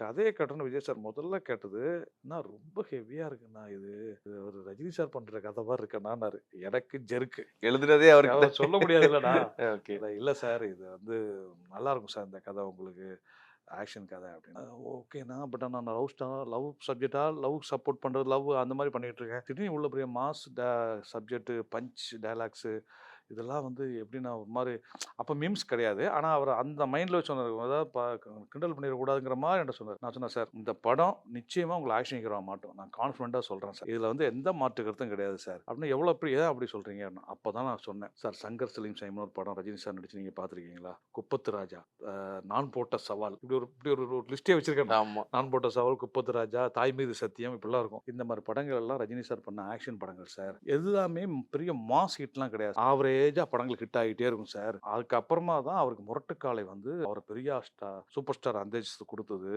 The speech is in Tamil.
கதைய கேட்டோனே விஜய் சார் முதல்ல கேட்டது, "அண்ணா ரொம்ப ஹெவியா இருக்குண்ணா இது. இது ஒரு ரஜினி சார் பண்ற கதை மாரி இருக்கேண்ணான்னாரு." எனக்கு ஜெர்க்கு. எழுதுனதே அவருக்கு தான். சொல்ல முடியாதுல்லடா. ஓகே. இல்ல சார் இது வந்து நல்லாருக்கும் சார் இந்த கதை உங்களுக்கு. ஆக்ஷன் கதை அப்படின்னு. ஓகேண்ணா. பட் ஆனா நான் லவ் சப்ஜெக்ட்டா, லவ் சப்போர்ட் பண்றது, லவ் அந்த மாரி பண்ணிட்டு இருக்கேன். திடீர்னு இவ்வளோ பெரிய மாஸ் சப்ஜெக்ட், பஞ்ச் டயலாக்ஸு இதெல்லாம் வந்து எப்படின்னா ஒரு மாரி அப்ப மீம்ஸ் கிடையாது. ஆனா அவர் அந்த மைண்ட்ல வச்சு சொன்னாரு. அதாவது கிண்டல் பண்ணிறக்கூடாதுங்கிற மாரி என்ட்ட சொன்னாரு. நான் சொன்னேன், "சார் இந்த படம் நிச்சயமா உங்கள ஆக்ஷன் ஹீரோவா மாட்டும். நான் கான்ஃபிடென்ட்டா சொல்றேன் சார். இதுல வந்து எந்த மாற்று கருத்தும் கிடையாது சார்." அப்படின்னு ஏன் அப்படி சொல்றீங்க? அப்படின்னா. அப்பதான் நான் சொன்னேன். "சார் சங்கர் சலீம் சைமன் ஒரு படம் ரஜினி சார் நடிச்சு நீங்க பார்த்துருக்கீங்களா? குப்பத்து ராஜா, நான் போட்ட சவால்." இப்படி ஒரு லிஸ்ட்டே வச்சிருக்கேன் நான். ஆமா. நான் போட்ட சவால், குப்பத்து ராஜா, தாய் மீது சத்தியம் இப்படிலாம் இருக்கும். இந்த மாரி படங்கள் எல்லாம் ரஜினி சார் பண்ண ஆக்ஷன் படங்கள் சார். எல்லாமே பெரிய மாஸ் ஹிட்லாம் கிடையாது. ஆவரேஜா படங்கள் ஹிட் ஆகிட்டே இருக்கும் சார். அதுக்கப்புறமா தான் அவருக்கு முரட்டுக்காலை வந்து அவர பெரிய சூப்பர் ஸ்டார் அந்தஸ்து குடுத்தது.